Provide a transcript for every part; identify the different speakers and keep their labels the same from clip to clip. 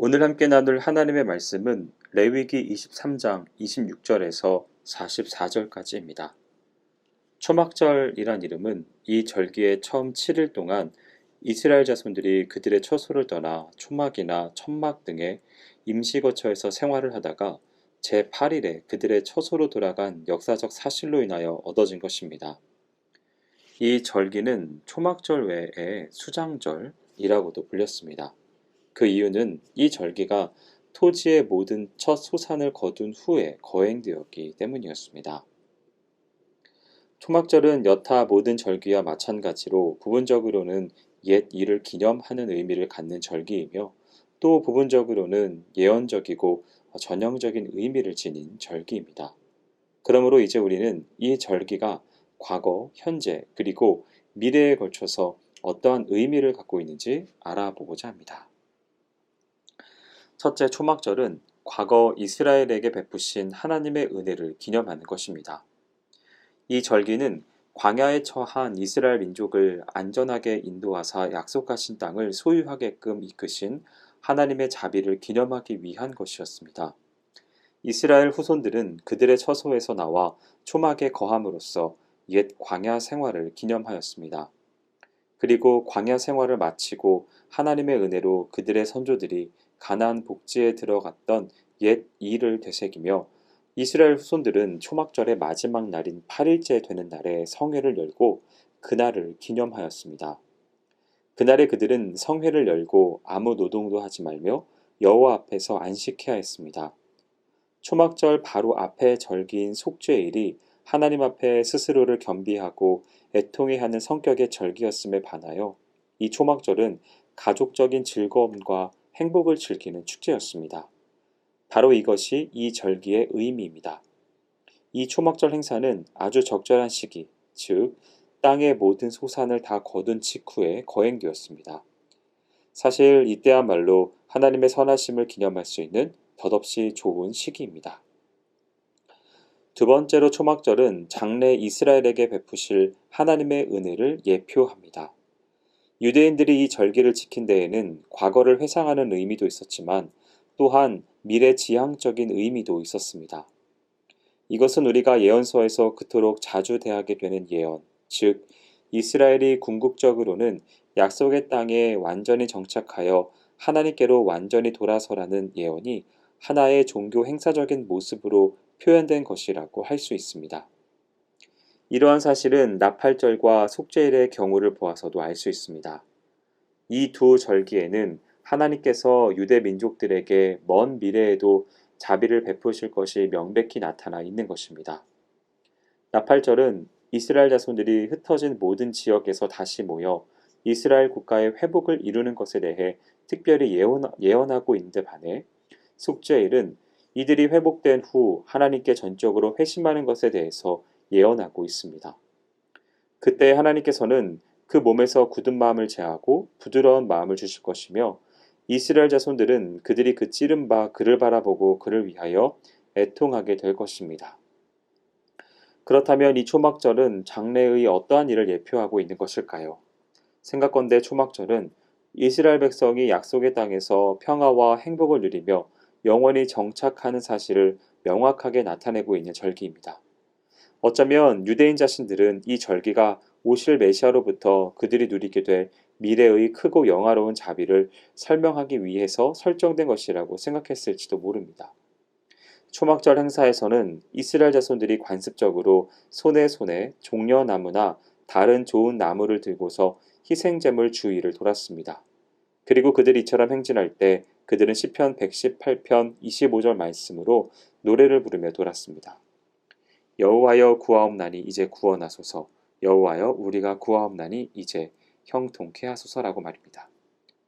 Speaker 1: 오늘 함께 나눌 하나님의 말씀은 레위기 23장 26절에서 44절까지입니다. 초막절이란 이름은 이 절기의 처음 7일 동안 이스라엘 자손들이 그들의 처소를 떠나 초막이나 천막 등의 임시거처에서 생활을 하다가 제8일에 그들의 처소로 돌아간 역사적 사실로 인하여 얻어진 것입니다. 이 절기는 초막절 외에 수장절이라고도 불렸습니다. 그 이유는 이 절기가 토지의 모든 첫 소산을 거둔 후에 거행되었기 때문이었습니다. 초막절은 여타 모든 절기와 마찬가지로 부분적으로는 옛 일을 기념하는 의미를 갖는 절기이며 또 부분적으로는 예언적이고 전형적인 의미를 지닌 절기입니다. 그러므로 이제 우리는 이 절기가 과거, 현재, 그리고 미래에 걸쳐서 어떠한 의미를 갖고 있는지 알아보고자 합니다. 첫째, 초막절은 과거 이스라엘에게 베푸신 하나님의 은혜를 기념하는 것입니다. 이 절기는 광야에 처한 이스라엘 민족을 안전하게 인도하사 약속하신 땅을 소유하게끔 이끄신 하나님의 자비를 기념하기 위한 것이었습니다. 이스라엘 후손들은 그들의 처소에서 나와 초막에 거함으로써 옛 광야 생활을 기념하였습니다. 그리고 광야 생활을 마치고 하나님의 은혜로 그들의 선조들이 가나안 복지에 들어갔던 옛 일을 되새기며 이스라엘 후손들은 초막절의 마지막 날인 8일째 되는 날에 성회를 열고 그날을 기념하였습니다. 그날에 그들은 성회를 열고 아무 노동도 하지 말며 여호와 앞에서 안식해야 했습니다. 초막절 바로 앞에 절기인 속죄일이 하나님 앞에 스스로를 겸비하고 애통해하는 성격의 절기였음에 반하여 이 초막절은 가족적인 즐거움과 행복을 즐기는 축제였습니다. 바로 이것이 이 절기의 의미입니다. 이 초막절 행사는 아주 적절한 시기, 즉 땅의 모든 소산을 다 거둔 직후에 거행되었습니다. 사실 이때야말로 하나님의 선하심을 기념할 수 있는 덧없이 좋은 시기입니다. 두 번째로 초막절은 장래 이스라엘에게 베푸실 하나님의 은혜를 예표합니다. 유대인들이 이 절기를 지킨 데에는 과거를 회상하는 의미도 있었지만 또한 미래 지향적인 의미도 있었습니다. 이것은 우리가 예언서에서 그토록 자주 대하게 되는 예언, 즉 이스라엘이 궁극적으로는 약속의 땅에 완전히 정착하여 하나님께로 완전히 돌아서라는 예언이 하나의 종교 행사적인 모습으로 표현된 것이라고 할 수 있습니다. 이러한 사실은 나팔절과 속죄일의 경우를 보아서도 알 수 있습니다. 이 두 절기에는 하나님께서 유대 민족들에게 먼 미래에도 자비를 베푸실 것이 명백히 나타나 있는 것입니다. 나팔절은 이스라엘 자손들이 흩어진 모든 지역에서 다시 모여 이스라엘 국가의 회복을 이루는 것에 대해 특별히 예언하고 있는 데 반해 속죄일은 이들이 회복된 후 하나님께 전적으로 회심하는 것에 대해서 예언하고 있습니다. 그때 하나님께서는 그 몸에서 굳은 마음을 제하고 부드러운 마음을 주실 것이며 이스라엘 자손들은 그들이 그 찌른 바 그를 바라보고 그를 위하여 애통하게 될 것입니다. 그렇다면 이 초막절은 장래의 어떠한 일을 예표하고 있는 것일까요? 생각건대 초막절은 이스라엘 백성이 약속의 땅에서 평화와 행복을 누리며 영원히 정착하는 사실을 명확하게 나타내고 있는 절기입니다. 어쩌면 유대인 자신들은 이 절기가 오실 메시아로부터 그들이 누리게 될 미래의 크고 영화로운 자비를 설명하기 위해서 설정된 것이라고 생각했을지도 모릅니다. 초막절 행사에서는 이스라엘 자손들이 관습적으로 손에 종려나무나 다른 좋은 나무를 들고서 희생제물 주위를 돌았습니다. 그리고 그들이 이처럼 행진할 때 그들은 시편 118편 25절 말씀으로 노래를 부르며 돌았습니다. 여호와여 구하옵나니 이제 구원하소서. 여호와여 우리가 구하옵나니 이제 형통케 하소서라고 말입니다.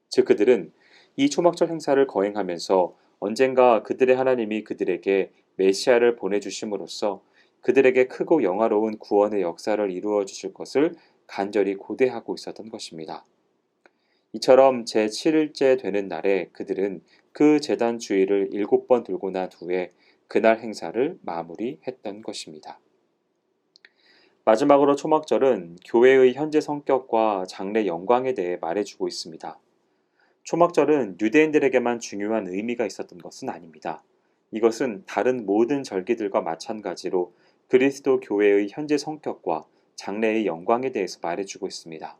Speaker 1: 즉 그들은 이 초막절 행사를 거행하면서 언젠가 그들의 하나님이 그들에게 메시아를 보내주심으로써 그들에게 크고 영화로운 구원의 역사를 이루어 주실 것을 간절히 고대하고 있었던 것입니다. 이처럼 제7일째 되는 날에 그들은 그 제단 주위를 7번 돌고 난 후에 그날 행사를 마무리했던 것입니다. 마지막으로 초막절은 교회의 현재 성격과 장래 영광에 대해 말해주고 있습니다. 초막절은 유대인들에게만 중요한 의미가 있었던 것은 아닙니다. 이것은 다른 모든 절기들과 마찬가지로 그리스도 교회의 현재 성격과 장래의 영광에 대해서 말해주고 있습니다.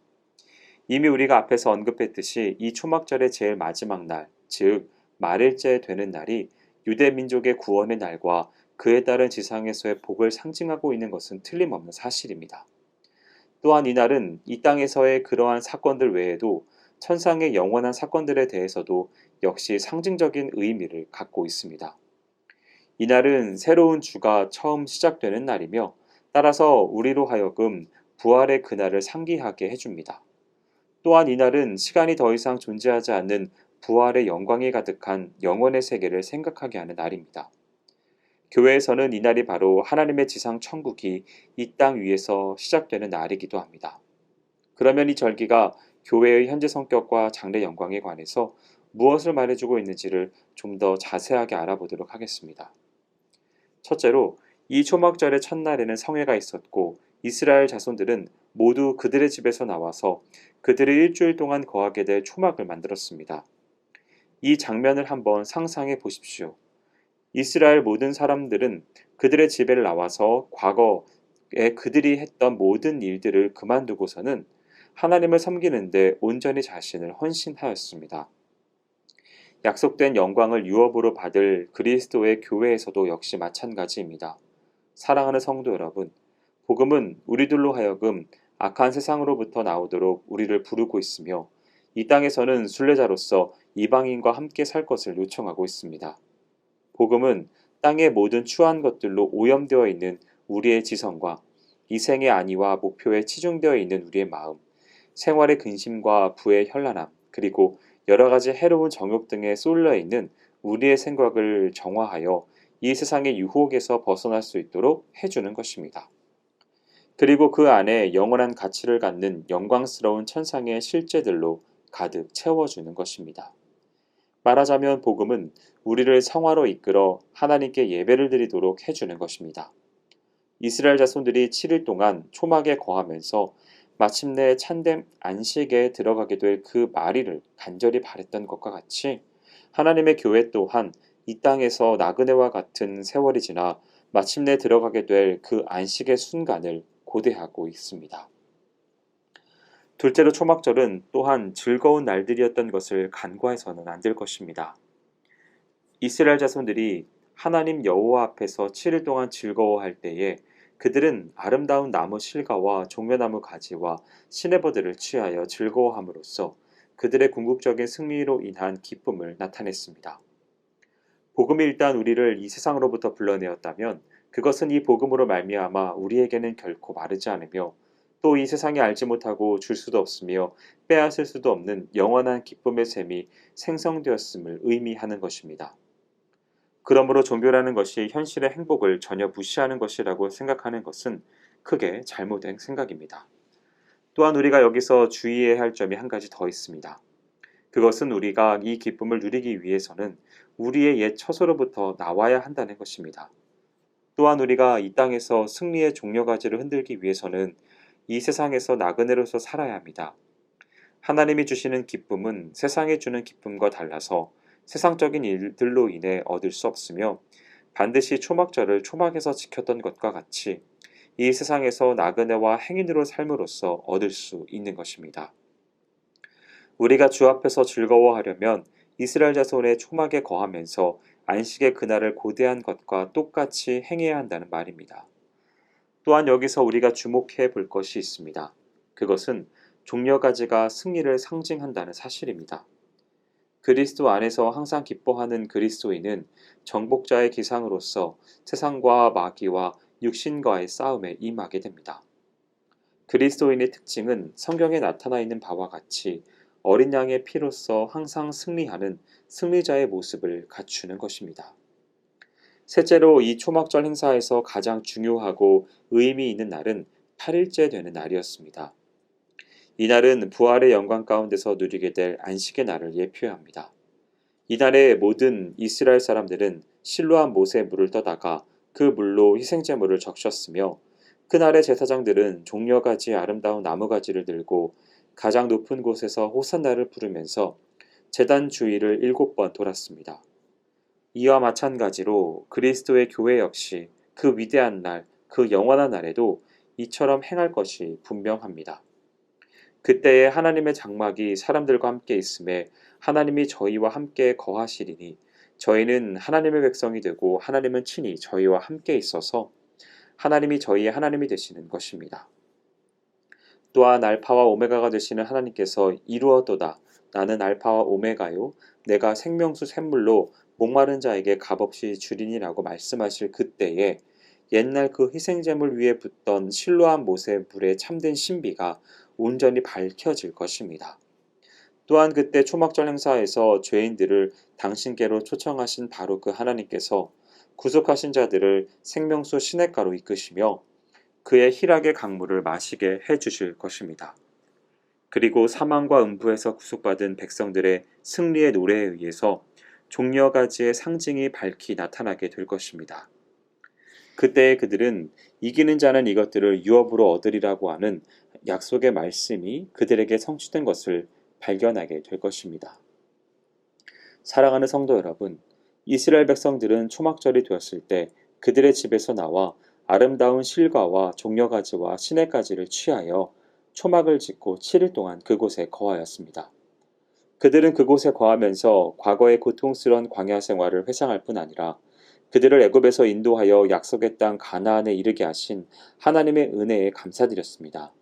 Speaker 1: 이미 우리가 앞에서 언급했듯이 이 초막절의 제일 마지막 날, 즉 말일째 되는 날이 유대 민족의 구원의 날과 그에 따른 지상에서의 복을 상징하고 있는 것은 틀림없는 사실입니다. 또한 이날은 이 땅에서의 그러한 사건들 외에도 천상의 영원한 사건들에 대해서도 역시 상징적인 의미를 갖고 있습니다. 이날은 새로운 주가 처음 시작되는 날이며 따라서 우리로 하여금 부활의 그날을 상기하게 해줍니다. 또한 이날은 시간이 더 이상 존재하지 않는 부활의 영광이 가득한 영원의 세계를 생각하게 하는 날입니다. 교회에서는 이날이 바로 하나님의 지상 천국이 이 땅 위에서 시작되는 날이기도 합니다. 그러면 이 절기가 교회의 현재 성격과 장래 영광에 관해서 무엇을 말해주고 있는지를 좀 더 자세하게 알아보도록 하겠습니다. 첫째로 이 초막절의 첫날에는 성회가 있었고 이스라엘 자손들은 모두 그들의 집에서 나와서 그들의 일주일 동안 거하게 될 초막을 만들었습니다. 이 장면을 한번 상상해 보십시오. 이스라엘 모든 사람들은 그들의 집에 나와서 과거에 그들이 했던 모든 일들을 그만두고서는 하나님을 섬기는데 온전히 자신을 헌신하였습니다. 약속된 영광을 유업으로 받을 그리스도의 교회에서도 역시 마찬가지입니다. 사랑하는 성도 여러분, 복음은 우리들로 하여금 악한 세상으로부터 나오도록 우리를 부르고 있으며 이 땅에서는 순례자로서 이방인과 함께 살 것을 요청하고 있습니다. 복음은 땅의 모든 추한 것들로 오염되어 있는 우리의 지성과 이 생의 안위와 목표에 치중되어 있는 우리의 마음, 생활의 근심과 부의 현란함, 그리고 여러 가지 해로운 정욕 등에 쏠려 있는 우리의 생각을 정화하여 이 세상의 유혹에서 벗어날 수 있도록 해주는 것입니다. 그리고 그 안에 영원한 가치를 갖는 영광스러운 천상의 실제들로 가득 채워주는 것입니다. 말하자면 복음은 우리를 성화로 이끌어 하나님께 예배를 드리도록 해주는 것입니다. 이스라엘 자손들이 7일 동안 초막에 거하면서 마침내 참된 안식에 들어가게 될 그 말일을 간절히 바랬던 것과 같이 하나님의 교회 또한 이 땅에서 나그네와 같은 세월이 지나 마침내 들어가게 될 그 안식의 순간을 고대하고 있습니다. 둘째로 초막절은 또한 즐거운 날들이었던 것을 간과해서는 안 될 것입니다. 이스라엘 자손들이 하나님 여호와 앞에서 7일 동안 즐거워할 때에 그들은 아름다운 나무 실과와 종려나무 가지와 시내버들을 취하여 즐거워함으로써 그들의 궁극적인 승리로 인한 기쁨을 나타냈습니다. 복음이 일단 우리를 이 세상으로부터 불러내었다면 그것은 이 복음으로 말미암아 우리에게는 결코 마르지 않으며 또 이 세상이 알지 못하고 줄 수도 없으며 빼앗을 수도 없는 영원한 기쁨의 셈이 생성되었음을 의미하는 것입니다. 그러므로 종교라는 것이 현실의 행복을 전혀 무시하는 것이라고 생각하는 것은 크게 잘못된 생각입니다. 또한 우리가 여기서 주의해야 할 점이 한 가지 더 있습니다. 그것은 우리가 이 기쁨을 누리기 위해서는 우리의 옛 처소로부터 나와야 한다는 것입니다. 또한 우리가 이 땅에서 승리의 종려가지를 흔들기 위해서는 이 세상에서 나그네로서 살아야 합니다. 하나님이 주시는 기쁨은 세상에 주는 기쁨과 달라서 세상적인 일들로 인해 얻을 수 없으며 반드시 초막절을 초막에서 지켰던 것과 같이 이 세상에서 나그네와 행인으로 삶으로써 얻을 수 있는 것입니다. 우리가 주 앞에서 즐거워하려면 이스라엘 자손의 초막에 거하면서 안식의 그날을 고대한 것과 똑같이 행해야 한다는 말입니다. 또한 여기서 우리가 주목해 볼 것이 있습니다. 그것은 종려가지가 승리를 상징한다는 사실입니다. 그리스도 안에서 항상 기뻐하는 그리스도인은 정복자의 기상으로서 세상과 마귀와 육신과의 싸움에 임하게 됩니다. 그리스도인의 특징은 성경에 나타나 있는 바와 같이 어린 양의 피로써 항상 승리하는 승리자의 모습을 갖추는 것입니다. 셋째로 이 초막절 행사에서 가장 중요하고 의미 있는 날은 8일째 되는 날이었습니다. 이날은 부활의 영광 가운데서 누리게 될 안식의 날을 예표합니다. 이날에 모든 이스라엘 사람들은 실로암 못에 물을 떠다가 그 물로 희생제물을 적셨으며 그날의 제사장들은 종려가지 아름다운 나무가지를 들고 가장 높은 곳에서 호산나를 부르면서 제단 주위를 7번 돌았습니다. 이와 마찬가지로 그리스도의 교회 역시 그 위대한 날, 그 영원한 날에도 이처럼 행할 것이 분명합니다. 그때에 하나님의 장막이 사람들과 함께 있음에 하나님이 저희와 함께 거하시리니 저희는 하나님의 백성이 되고 하나님은 친히 저희와 함께 있어서 하나님이 저희의 하나님이 되시는 것입니다. 또한 알파와 오메가가 되시는 하나님께서 이루어도다. 나는 알파와 오메가요. 내가 생명수 샘물로 목마른 자에게 값없이 주리니라고 말씀하실 그때에 옛날 그 희생제물 위에 붓던 실로암 못의 물에 참된 신비가 온전히 밝혀질 것입니다. 또한 그때 초막절 행사에서 죄인들을 당신께로 초청하신 바로 그 하나님께서 구속하신 자들을 생명수 시냇가로 이끄시며 그의 희락의 강물을 마시게 해 주실 것입니다. 그리고 사망과 음부에서 구속받은 백성들의 승리의 노래에 의해서 종려 가지의 상징이 밝히 나타나게 될 것입니다. 그때에 그들은 이기는 자는 이것들을 유업으로 얻으리라고 하는 약속의 말씀이 그들에게 성취된 것을 발견하게 될 것입니다. 사랑하는 성도 여러분, 이스라엘 백성들은 초막절이 되었을 때 그들의 집에서 나와 아름다운 실과와 종려가지와 시냇가지를 취하여 초막을 짓고 7일 동안 그곳에 거하였습니다. 그들은 그곳에 거하면서 과거의 고통스러운 광야 생활을 회상할 뿐 아니라 그들을 애굽에서 인도하여 약속의 땅 가나안에 이르게 하신 하나님의 은혜에 감사드렸습니다.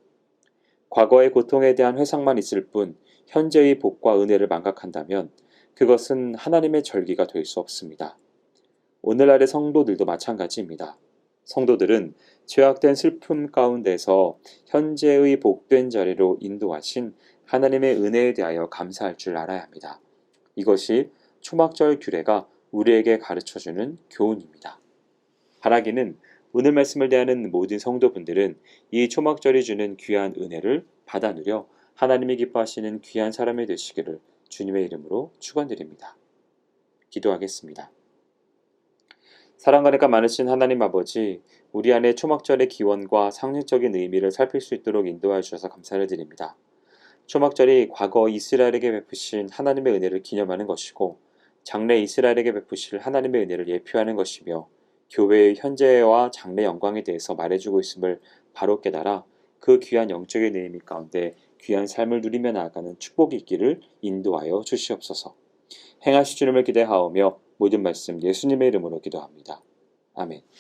Speaker 1: 과거의 고통에 대한 회상만 있을 뿐 현재의 복과 은혜를 망각한다면 그것은 하나님의 절기가 될 수 없습니다. 오늘날의 성도들도 마찬가지입니다. 성도들은 죄악된 슬픔 가운데서 현재의 복된 자리로 인도하신 하나님의 은혜에 대하여 감사할 줄 알아야 합니다. 이것이 초막절 규례가 우리에게 가르쳐주는 교훈입니다. 바라기는 오늘 말씀을 대하는 모든 성도분들은 이 초막절이 주는 귀한 은혜를 받아 누려 하나님이 기뻐하시는 귀한 사람이 되시기를 주님의 이름으로 축원드립니다. 기도하겠습니다. 사랑과 은혜가 많으신 하나님 아버지, 우리 안에 초막절의 기원과 상징적인 의미를 살필 수 있도록 인도하여 주셔서 감사를 드립니다. 초막절이 과거 이스라엘에게 베푸신 하나님의 은혜를 기념하는 것이고 장래 이스라엘에게 베푸실 하나님의 은혜를 예표하는 것이며 교회의 현재와 장래 영광에 대해서 말해주고 있음을 바로 깨달아 그 귀한 영적인 의미 가운데 귀한 삶을 누리며 나아가는 축복이 있기를 인도하여 주시옵소서. 행하실 주님을 기대하오며 모든 말씀 예수님의 이름으로 기도합니다. 아멘.